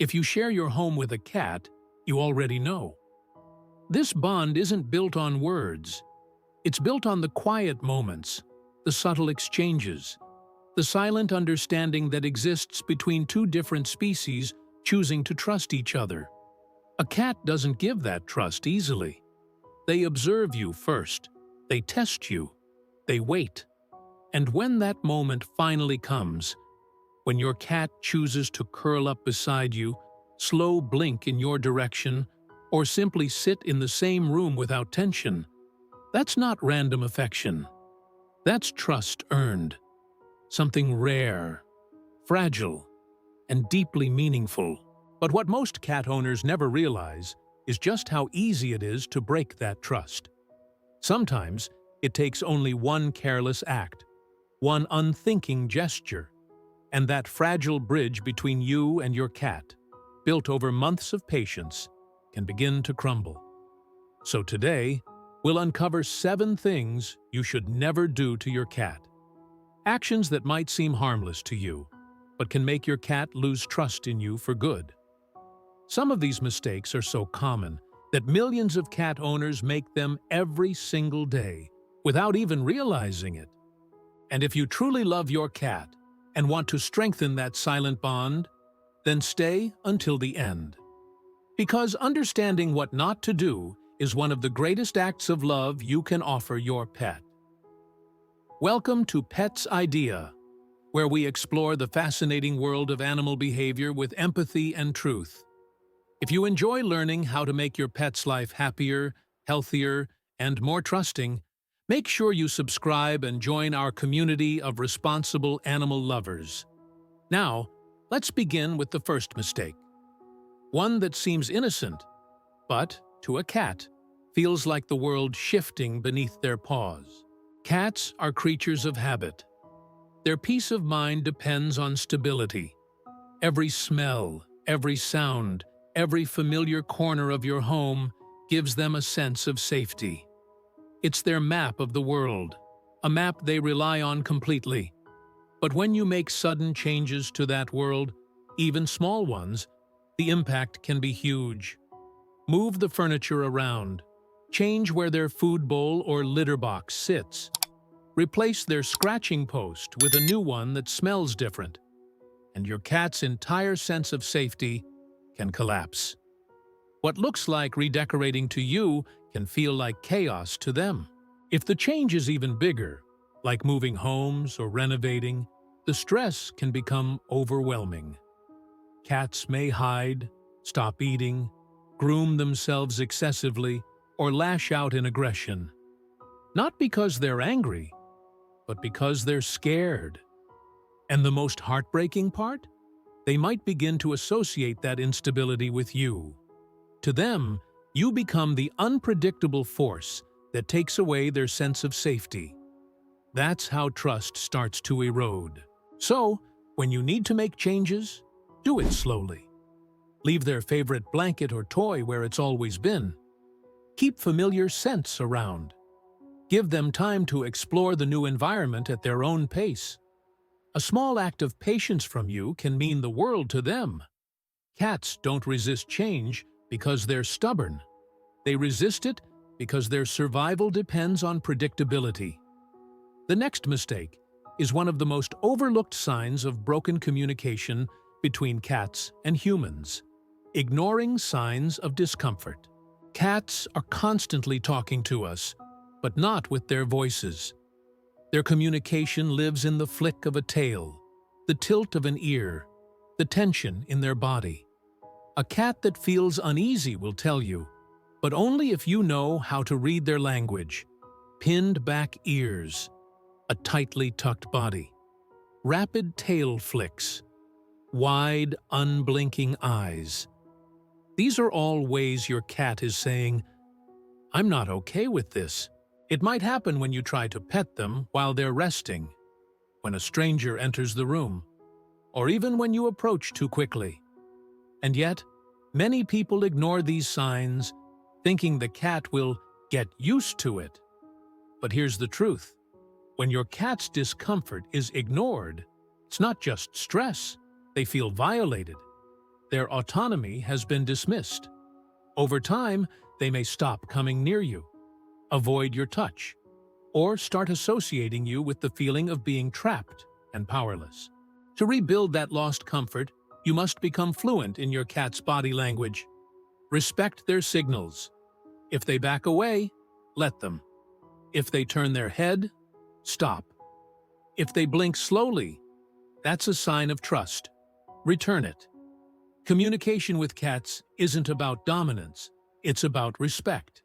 If you share your home with a cat, you already know. This bond isn't built on words. It's built on the quiet moments, the subtle exchanges, the silent understanding that exists between two different species choosing to trust each other. A cat doesn't give that trust easily. They observe you first, they test you, they wait. And when that moment finally comes, when your cat chooses to curl up beside you, slow blink in your direction, or simply sit in the same room without tension, that's not random affection. That's trust earned. Something rare, fragile, and deeply meaningful. But what most cat owners never realize is just how easy it is to break that trust. Sometimes it takes only one careless act, one unthinking gesture, and that fragile bridge between you and your cat, built over months of patience, can begin to crumble. So today, we'll uncover 7 things you should never do to your cat. Actions that might seem harmless to you, but can make your cat lose trust in you for good. Some of these mistakes are so common that millions of cat owners make them every single day without even realizing it. And if you truly love your cat and want to strengthen that silent bond, then stay until the end. Because understanding what not to do is one of the greatest acts of love you can offer your pet. Welcome to Pet's Idea, where we explore the fascinating world of animal behavior with empathy and truth. If you enjoy learning how to make your pet's life happier, healthier, and more trusting, make sure you subscribe and join our community of responsible animal lovers. Now, let's begin with the first mistake. One that seems innocent, but, to a cat, feels like the world shifting beneath their paws. Cats are creatures of habit. Their peace of mind depends on stability. Every smell, every sound, every familiar corner of your home gives them a sense of safety. It's their map of the world, a map they rely on completely. But when you make sudden changes to that world, even small ones, the impact can be huge. Move the furniture around. Change where their food bowl or litter box sits. Replace their scratching post with a new one that smells different. And your cat's entire sense of safety can collapse. What looks like redecorating to you can feel like chaos to them. If the change is even bigger, like moving homes or renovating, the stress can become overwhelming. Cats may hide, stop eating, groom themselves excessively, or lash out in aggression. Not because they're angry, but because they're scared. And the most heartbreaking part? They might begin to associate that instability with you. To them, you become the unpredictable force that takes away their sense of safety. That's how trust starts to erode. So, when you need to make changes, do it slowly. Leave their favorite blanket or toy where it's always been. Keep familiar scents around. Give them time to explore the new environment at their own pace. A small act of patience from you can mean the world to them. Cats don't resist change because they're stubborn. They resist it because their survival depends on predictability. The next mistake is one of the most overlooked signs of broken communication between cats and humans: ignoring signs of discomfort. Cats are constantly talking to us, but not with their voices. Their communication lives in the flick of a tail, the tilt of an ear, the tension in their body. A cat that feels uneasy will tell you, but only if you know how to read their language. Pinned back ears, a tightly tucked body, rapid tail flicks, wide, unblinking eyes. These are all ways your cat is saying, "I'm not okay with this." It might happen when you try to pet them while they're resting, when a stranger enters the room, or even when you approach too quickly. And yet, many people ignore these signs, thinking the cat will get used to it. But here's the truth. When your cat's discomfort is ignored, it's not just stress. They feel violated. their autonomy has been dismissed. Over time, they may stop coming near you, avoid your touch, or start associating you with the feeling of being trapped and powerless. To rebuild that lost comfort, you must become fluent in your cat's body language. Respect their signals. If they back away, let them. If they turn their head, stop. If they blink slowly, that's a sign of trust. Return it. Communication with cats isn't about dominance, it's about respect.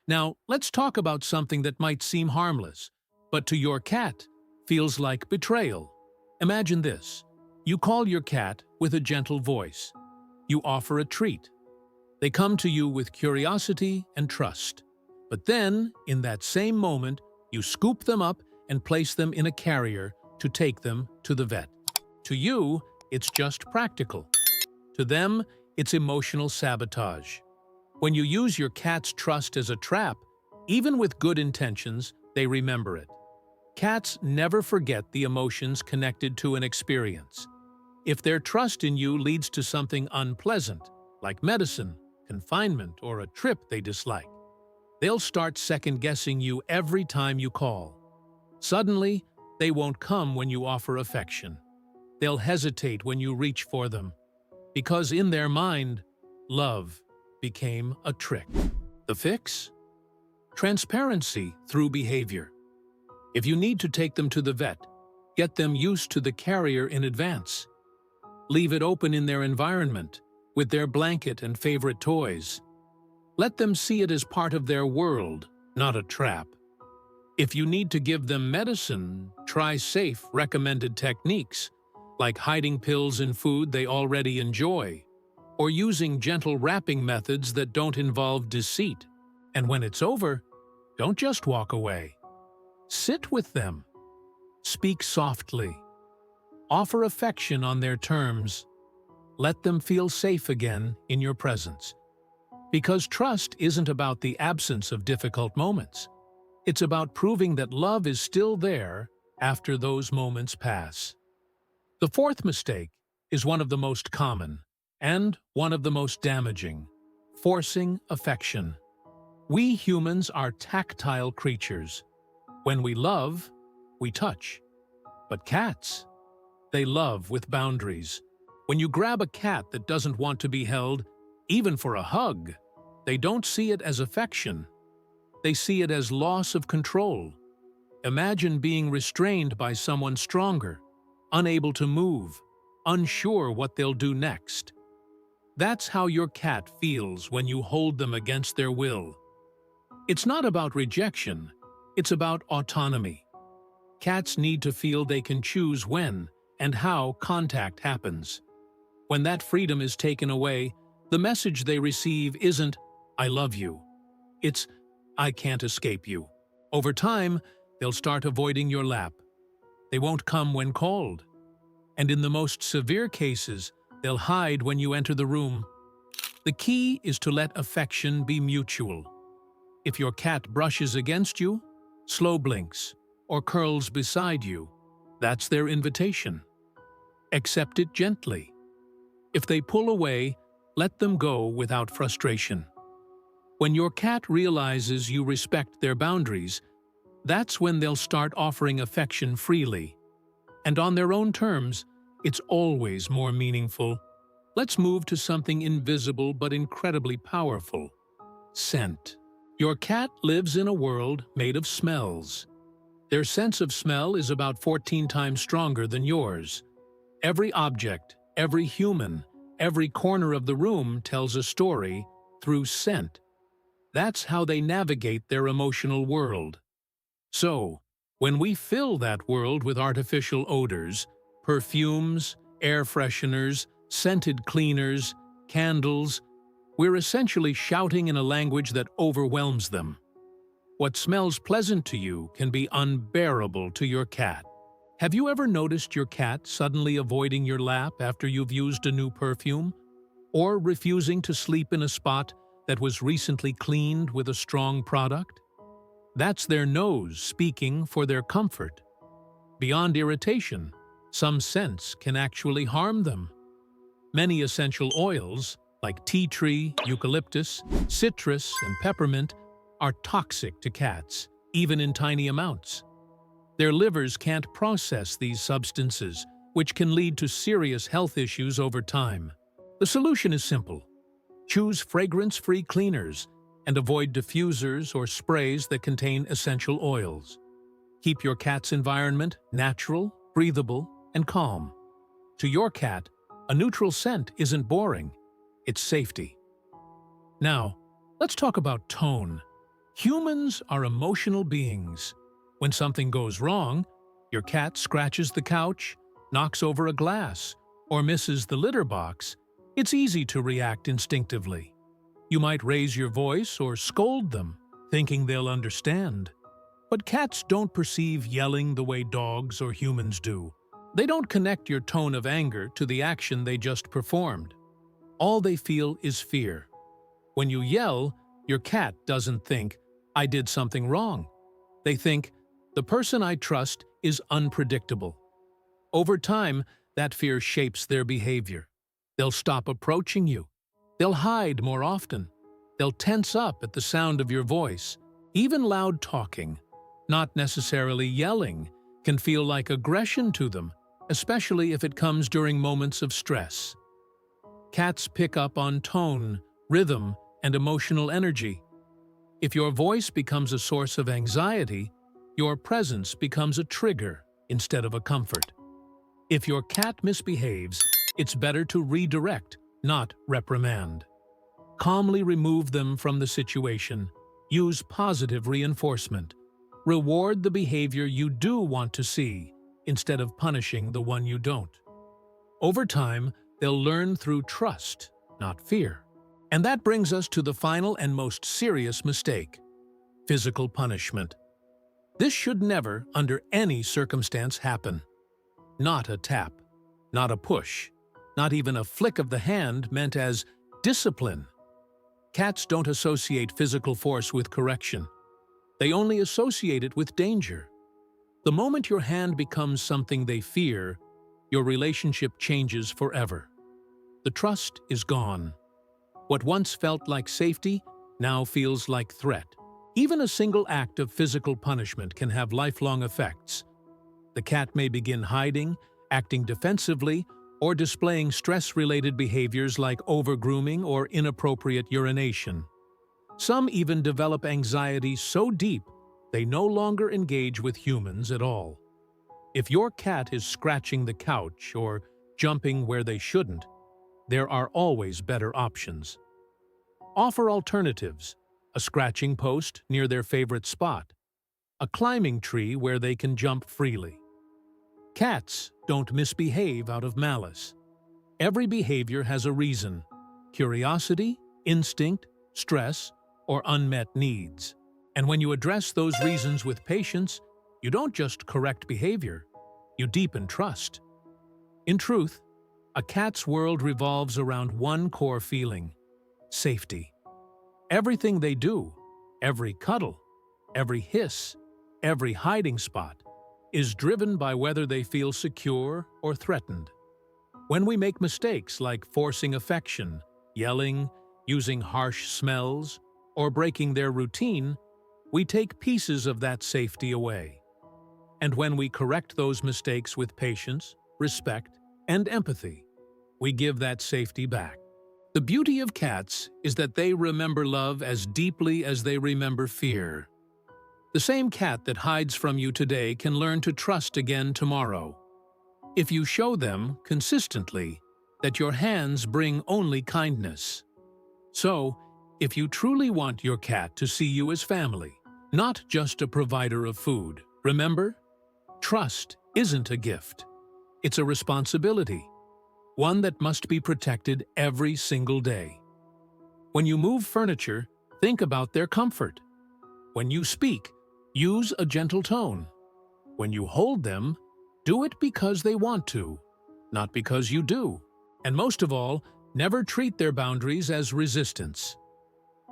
Now, let's talk about something that might seem harmless, but to your cat feels like betrayal. Imagine this. You call your cat with a gentle voice. You offer a treat. They come to you with curiosity and trust. But then, in that same moment, you scoop them up and place them in a carrier to take them to the vet. To you, it's just practical. To them, it's emotional sabotage. When you use your cat's trust as a trap, even with good intentions, they remember it. Cats never forget the emotions connected to an experience. If their trust in you leads to something unpleasant, like medicine, confinement, or a trip they dislike, they'll start second-guessing you every time you call. Suddenly, they won't come when you offer affection. They'll hesitate when you reach for them, because in their mind, love became a trick. The fix? Transparency through behavior. If you need to take them to the vet, get them used to the carrier in advance. Leave it open in their environment, with their blanket and favorite toys. Let them see it as part of their world, not a trap. If you need to give them medicine, try safe, recommended techniques, like hiding pills in food they already enjoy, or using gentle wrapping methods that don't involve deceit. And when it's over, don't just walk away. Sit with them. Speak softly. Offer affection on their terms. Let them feel safe again in your presence. Because trust isn't about the absence of difficult moments. It's about proving that love is still there after those moments pass. The fourth mistake is one of the most common and one of the most damaging: forcing affection. We humans are tactile creatures. When we love, we touch. But cats, they love with boundaries. When you grab a cat that doesn't want to be held, even for a hug, they don't see it as affection. They see it as loss of control. Imagine being restrained by someone stronger, unable to move, unsure what they'll do next. That's how your cat feels when you hold them against their will. It's not about rejection, it's about autonomy. Cats need to feel they can choose when and how contact happens. When that freedom is taken away, the message they receive isn't, "I love you." It's, "I can't escape you." Over time, they'll start avoiding your lap. They won't come when called. And in the most severe cases, they'll hide when you enter the room. The key is to let affection be mutual. If your cat brushes against you, slow blinks, or curls beside you, that's their invitation. Accept it gently. If they pull away, let them go without frustration. When your cat realizes you respect their boundaries, that's when they'll start offering affection freely. And on their own terms, it's always more meaningful. Let's move to something invisible but incredibly powerful: scent. Your cat lives in a world made of smells. Their sense of smell is about 14 times stronger than yours. Every object, every human, every corner of the room tells a story through scent. That's how they navigate their emotional world. So, when we fill that world with artificial odors, perfumes, air fresheners, scented cleaners, candles, we're essentially shouting in a language that overwhelms them. What smells pleasant to you can be unbearable to your cat. Have you ever noticed your cat suddenly avoiding your lap after you've used a new perfume? Or refusing to sleep in a spot that was recently cleaned with a strong product? That's their nose speaking for their comfort. Beyond irritation, some scents can actually harm them. Many essential oils, like tea tree, eucalyptus, citrus, and peppermint, are toxic to cats, even in tiny amounts. Their livers can't process these substances, which can lead to serious health issues over time. The solution is simple. Choose fragrance-free cleaners and avoid diffusers or sprays that contain essential oils. Keep your cat's environment natural, breathable, and calm. To your cat, a neutral scent isn't boring, it's safety. Now, let's talk about tone. Humans are emotional beings. When something goes wrong, your cat scratches the couch, knocks over a glass, or misses the litter box, it's easy to react instinctively. You might raise your voice or scold them, thinking they'll understand. But cats don't perceive yelling the way dogs or humans do. They don't connect your tone of anger to the action they just performed. All they feel is fear. When you yell, your cat doesn't think, "I did something wrong." They think, "The person I trust is unpredictable." Over time, that fear shapes their behavior. They'll stop approaching you. They'll hide more often. They'll tense up at the sound of your voice. Even loud talking, not necessarily yelling, can feel like aggression to them, especially if it comes during moments of stress. Cats pick up on tone, rhythm, and emotional energy. If your voice becomes a source of anxiety, your presence becomes a trigger instead of a comfort. If your cat misbehaves, it's better to redirect, not reprimand. Calmly remove them from the situation. Use positive reinforcement. Reward the behavior you do want to see, instead of punishing the one you don't. Over time, they'll learn through trust, not fear. And that brings us to the final and most serious mistake: physical punishment. This should never, under any circumstance, happen. Not a tap, not a push, not even a flick of the hand meant as discipline. Cats don't associate physical force with correction. They only associate it with danger. The moment your hand becomes something they fear, your relationship changes forever. The trust is gone. What once felt like safety now feels like threat. Even a single act of physical punishment can have lifelong effects. The cat may begin hiding, acting defensively, or displaying stress-related behaviors like over-grooming or inappropriate urination. Some even develop anxiety so deep they no longer engage with humans at all. If your cat is scratching the couch or jumping where they shouldn't, there are always better options. Offer alternatives: a scratching post near their favorite spot, a climbing tree where they can jump freely. Cats don't misbehave out of malice. Every behavior has a reason: curiosity, instinct, stress, or unmet needs. And when you address those reasons with patience, you don't just correct behavior, you deepen trust. In truth, a cat's world revolves around one core feeling: safety. Everything they do, every cuddle, every hiss, every hiding spot, is driven by whether they feel secure or threatened. When we make mistakes like forcing affection, yelling, using harsh smells, or breaking their routine, we take pieces of that safety away. And when we correct those mistakes with patience, respect, and empathy, we give that safety back. The beauty of cats is that they remember love as deeply as they remember fear. The same cat that hides from you today can learn to trust again tomorrow, if you show them consistently that your hands bring only kindness. So, if you truly want your cat to see you as family, not just a provider of food, remember, trust isn't a gift. It's a responsibility, one that must be protected every single day. When you move furniture, think about their comfort. When you speak, use a gentle tone. When you hold them, do it because they want to, not because you do. And most of all, never treat their boundaries as resistance.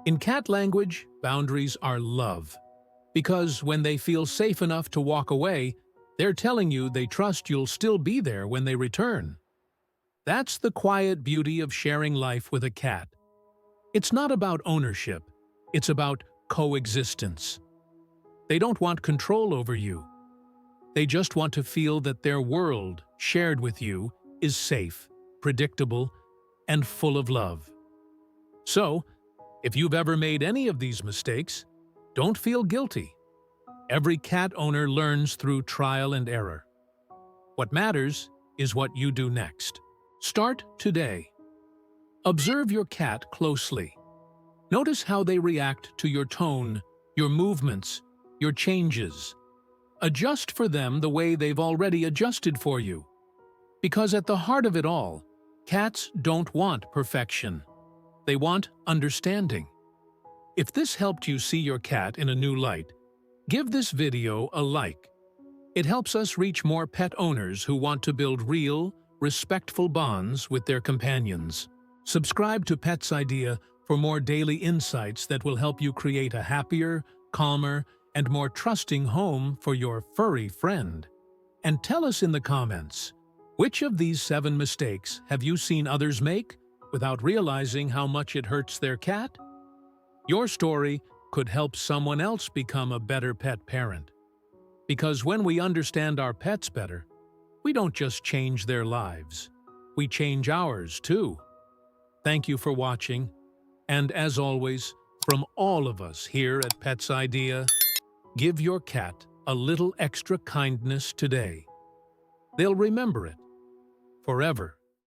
In cat language, boundaries are love. Because when they feel safe enough to walk away, they're telling you they trust you'll still be there when they return. That's the quiet beauty of sharing life with a cat. It's not about ownership, it's about coexistence. They don't want control over you. They just want to feel that their world, shared with you, is safe, predictable, and full of love. So, if you've ever made any of these mistakes, don't feel guilty. Every cat owner learns through trial and error. What matters is what you do next. Start today. Observe your cat closely. Notice how they react to your tone, your movements, your changes. Adjust for them the way they've already adjusted for you. Because at the heart of it all, cats don't want perfection. They want understanding. If this helped you see your cat in a new light, give this video a like. It helps us reach more pet owners who want to build real, respectful bonds with their companions. Subscribe to Pet's Idea for more daily insights that will help you create a happier, calmer, and more trusting home for your furry friend. And tell us in the comments, which of these 7 mistakes have you seen others make without realizing how much it hurts their cat? Your story could help someone else become a better pet parent. Because when we understand our pets better, we don't just change their lives, we change ours too. Thank you for watching, and as always, from all of us here at Pet's Idea, give your cat a little extra kindness today. They'll remember it forever.